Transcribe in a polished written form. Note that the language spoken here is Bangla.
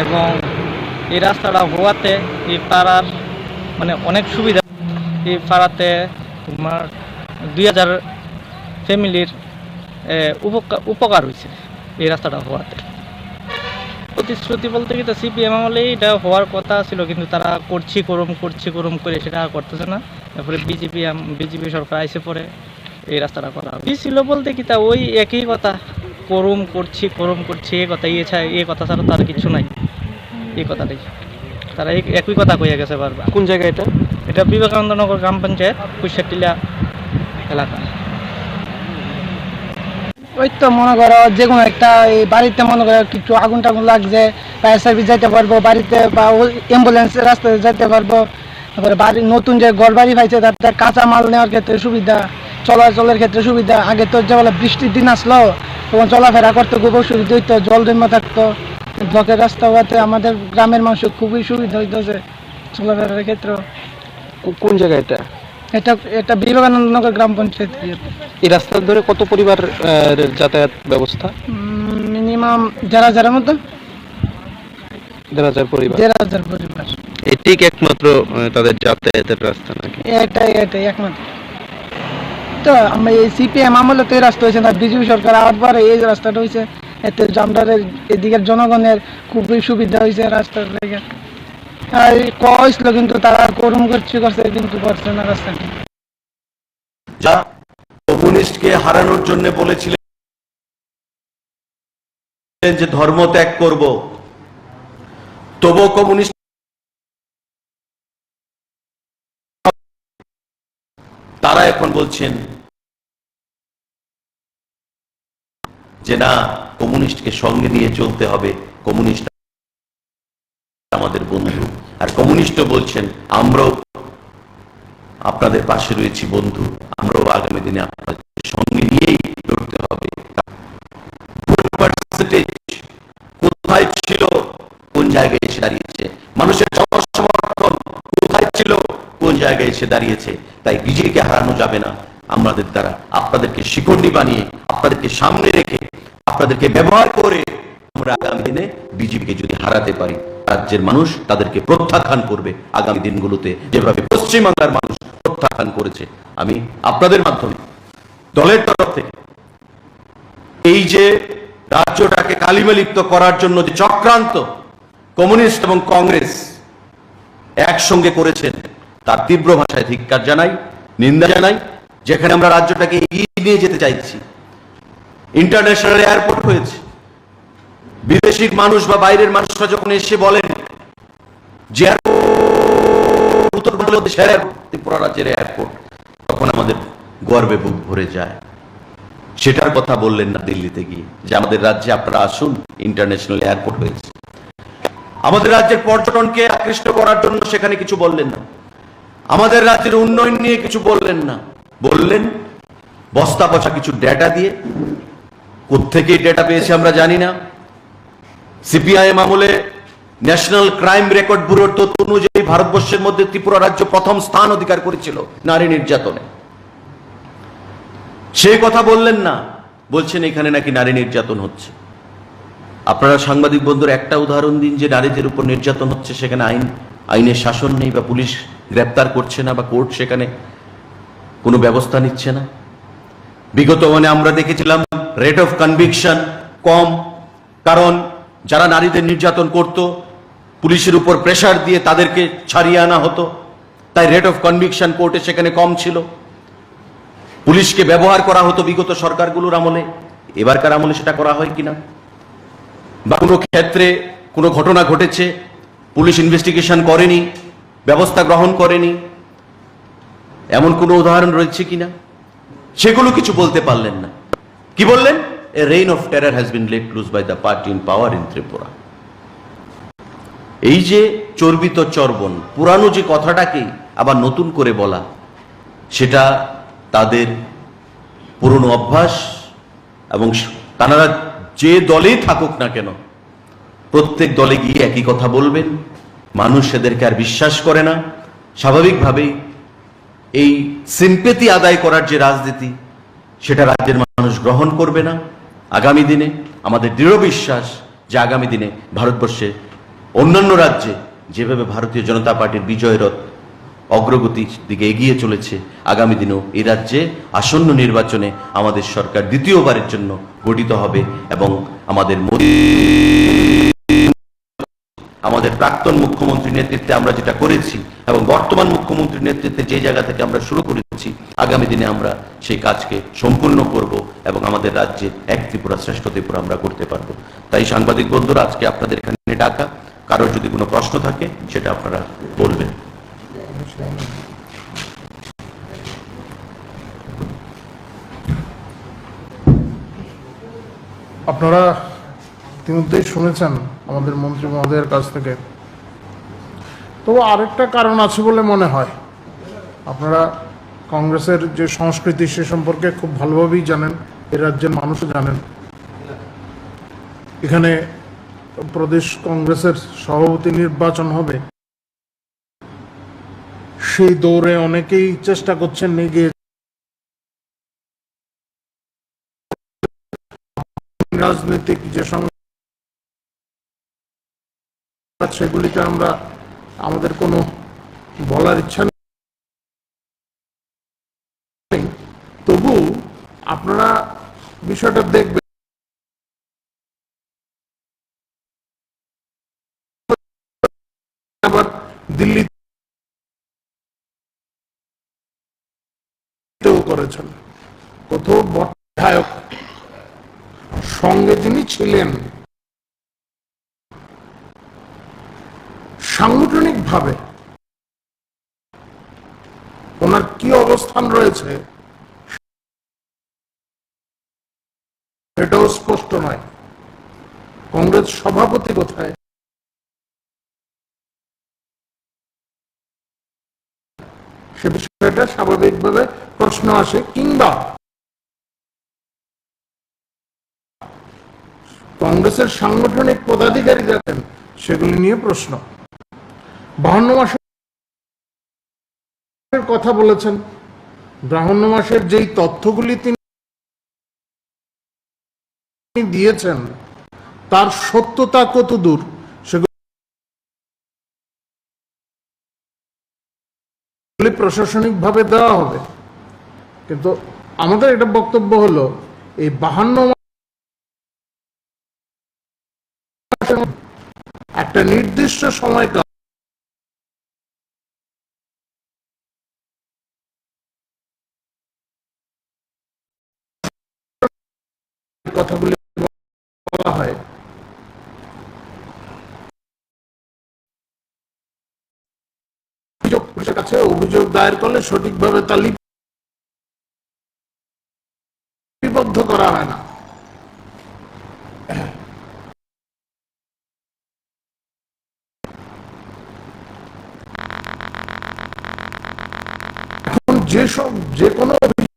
এবং এই রাস্তাটা হওয়াতে এই পাড়ার মানে অনেক সুবিধা। এই পাড়াতে তোমার 2000 ফ্যামিলির উপকার হয়েছে এই রাস্তাটা হওয়াতে। প্রতিশ্রুতি বলতে কি, তো সিপিএম আমলেই এটা হওয়ার কথা ছিল, কিন্তু তারা করছি করম করে সেটা আর করতেছে না। তারপরে বিজেপি সরকার আইসে পরে এই রাস্তাটা করা কি ছিল বলতে কি, তা ওই একই কথা, করছি এই কথা, এই কথা ছাড়া তার কিছু নাই। এই কথাটাই তারা একই কথা কইয়া গেছে বারবার। কোন জায়গা এটা? এটা বিবেকানন্দনগর গ্রাম পঞ্চায়েত, কুশাটিলা এলাকা। ওই তো মনে করো যে কোনো একটা এই বাড়িতে মনে করো কিছু আগুন টাগুন লাগছে, ফায়ার সার্ভিস যাইতে পারবো বাড়িতে, বা অ্যাম্বুলেন্স রাস্তায় যাইতে পারবো। তারপরে বাড়ি নতুন যে ঘর বাড়ি পাইছে তাতে কাঁচা মাল নেওয়ার ক্ষেত্রে সুবিধা, চলাচলের ক্ষেত্রে সুবিধা। আগে তো যেগুলো বৃষ্টির দিন আসলো তখন চলাফেরা করতে খুব অসুবিধা হইতো, জল জমা থাকতো। ব্লকের রাস্তা হওয়াতে আমাদের গ্রামের মানুষের খুবই সুবিধা হইতেছে চলাফেরার ক্ষেত্রে। কোন জায়গা এটা? এটা বিবেকানন্দনগর গ্রাম পঞ্চায়েত। এই রাস্তার ধরে কত পরিবার যাতায়াত ব্যবস্থা? মিনিমাম 1000-এর মতো। 1000 পরিবার। 1000 পরিবার। এটি একমাত্র তাদের যাতায়াতের রাস্তা নাকি? এটাই একমাত্র। তো আমরা এই সিপিএম আমলে তো এই রাস্তা হয়েছে না, বিজেপি সরকার আবার পরে এই রাস্তাটা হয়েছে, এতে জামদারের এদিকের জনগণের খুবই সুবিধা হয়েছে রাস্তার লেগে। আর কইছিল কিন্তু তারা করছে কিন্তু করছে না রাস্তাটা। যা কমিউনিস্টকে হারানোর জন্য বলেছিলেন যে ধর্ম ত্যাগ করব, তবুও কমিউনিস্ট তারা এখন বলছেন যে না, কমিউনিস্টকে সঙ্গে নিয়ে চলতে হবে, কমিউনিস্ট আমাদের বন্ধু। আর কমিউনিস্টও বলছেন আমরাও আপনাদের পাশে রয়েছি বন্ধু, আমরাও আগামী দিনে আপনাদের সঙ্গে নিয়েই লড়তে হবে। কোথায় ছিল, কোন জায়গায় এসে দাঁড়িয়েছে, মানুষের জনসমর্থন কোথায় ছিল, কোন জায়গায় এসে দাঁড়িয়েছে। তাই বিজেপিকে হারানো যাবে না। আমাদের দ্বারা আপনাদেরকে শিকড়ি বানিয়ে, আপনাদেরকে সামনে রেখে, আপনাদেরকে ব্যবহার করে আমরা আগামী দিনে বিজেপিকে যদি হারাতে পারি, রাজ্যের মানুষ তাদেরকে প্রত্যাখ্যান করবে আগামী দিনগুলোতে, যেভাবে পশ্চিমবাংলার মানুষ প্রত্যাখ্যান করেছে। আমি আপনাদের মাধ্যমে দলের তরফ থেকে এই যে রাজ্যটাকে কালিমালিপ্ত করার জন্য যে চক্রান্ত কমিউনিস্ট এবং কংগ্রেস একসঙ্গে করেছেন, তার তীব্র ভাষায় ধিক্কার জানাই, নিন্দা জানাই। যেখানে আমরা রাজ্যটাকে এগিয়ে নিয়ে যেতে চাইছি, ইন্টারন্যাশনাল এয়ারপোর্ট হয়েছে, বিদেশি মানুষ বা বাইরের মানুষরা যখন এসে বলেন যে ত্রিপুরা রাজ্যের এয়ারপোর্ট, তখন আমাদের গর্বে বুক ভরে যায়। সেটার কথা বললেন না দিল্লিতে গিয়ে, যে আমাদের রাজ্যে আপনারা আসুন, ইন্টারন্যাশনাল এয়ারপোর্ট হয়েছে। আমাদের রাজ্যের পর্যটনকে আকৃষ্ট করার জন্য সেখানে কিছু বললেন না, আমাদের রাজ্যের উন্নয়ন নিয়ে কিছু বললেন না। বললেন বস্তা পচা কিছু ডেটা দিয়ে। কোত্থেকে ডেটা পেয়েছে আমরা জানি না। সিপিআইএম আমলে ন্যাশনাল ক্রাইম রেকর্ড ব্যুরোর তথ্য অনুযায়ী ভারতবর্ষের মধ্যে ত্রিপুরা রাজ্য প্রথম স্থান অধিকার করেছিল নারী নির্যাতনে। সেই কথা বললেন না, বলছেন এখানে নাকি নারী নির্যাতন হচ্ছে। আপনারা সাংবাদিক বন্ধুরা একটা উদাহরণ দিন যে নারীদের উপর নির্যাতন হচ্ছে, সেখানে আইনের শাসন নেই, বা পুলিশ গ্রেপ্তার করছে না, বা কোর্ট সেখানে কোনো ব্যবস্থা নিচ্ছে না। বিগত আমরা দেখেছিলাম রেট অফ কনভিকশন কম, কারণ যারা নারীদের নির্যাতন করত পুলিশের উপর প্রেসার দিয়ে তাদেরকে ছাড়িয়ে আনা হতো, তাই রেট অফ কনভিকশন কোর্টে সেখানে কম ছিল। পুলিশকে ব্যবহার করা হতো বিগত সরকারগুলোর আমলে, এবারকার আমলে সেটা করা হয় কিনা, বা কোনো ক্ষেত্রে কোনো ঘটনা ঘটেছে পুলিশ ইনভেস্টিগেশন করেনি, ব্যবস্থা গ্রহণ করেনি, এমন কোনো উদাহরণ রয়েছে কিনা, সেগুলো কিছু বলতে পারলেন না। কি বললেন? A reign of terror has been let loose by the party in power in Tripura. এই যে চর্বিত চর্বণ, পুরানো যে কথাটাকে আবার নতুন করে বলা, সেটা তাদের পুরনো অভ্যাস। এবং তারা যে দলেই থাকুক না কেন, প্রত্যেক দলে গিয়ে একই কথা বলবেন। মানুষ এদেরকে আর বিশ্বাস করে না। স্বাভাবিকভাবেই এই সিম্পেথি আদায় করার যে রাজনীতি, সেটা রাজ্যের মানুষ গ্রহণ করবে না। আগামী দিনে আমাদের দৃঢ় বিশ্বাস যে আগামী দিনে ভারতবর্ষে অন্যান্য রাজ্যে যেভাবে ভারতীয় জনতা পার্টির বিজয় রথ অগ্রগতির দিকে এগিয়ে চলেছে, আগামী দিনেও এই রাজ্যে আসন্ন নির্বাচনে আমাদের সরকার দ্বিতীয়বারের জন্য গঠিত হবে এবং আমাদের প্রাক্তন মুখ্যমন্ত্রীর নেতৃত্বে আমরা যেটা করেছি এবং বর্তমান মুখ্যমন্ত্রীর নেতৃত্বে যে জায়গা থেকে আমরা শুরু করেছি, আগামী দিনে আমরা সেই কাজকে সম্পূর্ণ করব এবং আমাদের রাজ্যে এক ত্রিপুরা শ্রেষ্ঠ ত্রিপুরা আমরা করতে পারবো। তাই সাংবাদিক বন্ধুরা, আজকে আপনাদের এখানে ডাকা, কারোর যদি কোনো প্রশ্ন থাকে সেটা আপনারা বলবেন। আপনারা ইতিমধ্যেই শুনেছেন আমাদের মন্ত্রী মহোদয়ের কাছ থেকে। তবু আরেকটা কারণ আছে বলে মনে হয়। আপনারা কংগ্রেসের যে সংস্কৃতি সে সম্পর্কে খুব ভালোভাবেই জানেন, এই রাজ্যের মানুষও জানেন। এখানে প্রদেশ কংগ্রেসের সভাপতি নির্বাচন হবে, সেই দৌড়ে অনেকেই চেষ্টা করছেন এগিয়ে। রাজনৈতিক যে সংঘাত সেগুলিকে আমরা আমাদের কোনো বলার ইচ্ছা নেই। তবু আপনারা বিষয়টা দেখবেন, আবার দিল্লিতেও করেছেন। কোথাও বিধায়ক সঙ্গে যিনি ছিলেন, সাংগঠনিকভাবে ওনার কি অবস্থান রয়েছে এটাও স্পষ্ট নয়। কংগ্রেস সভাপতি কোথায় সে বিষয়টা স্বাভাবিকভাবে প্রশ্ন আসে, কিংবা কংগ্রেসের সাংগঠনিক পদাধিকারী যাতেন সেগুলি নিয়ে প্রশ্ন। 52 মাসের কথা বলেছেন, 52 মাসের যেই তথ্যগুলি তিনি দিয়েছেন তার সত্যতা কত দূর সেগুলি প্রশাসনিকভাবে দেওয়া হবে। কিন্তু আমাদের এটা বক্তব্য হলো, এই 52 একটা নির্দিষ্ট সময়কাল কথাগুলি বলা হয়, পুলিশের কাছে অভিযোগ দায়ের করলে সঠিকভাবে তা লিপিবদ্ধ করা হয় না। এখন যে কোনো অভিযোগ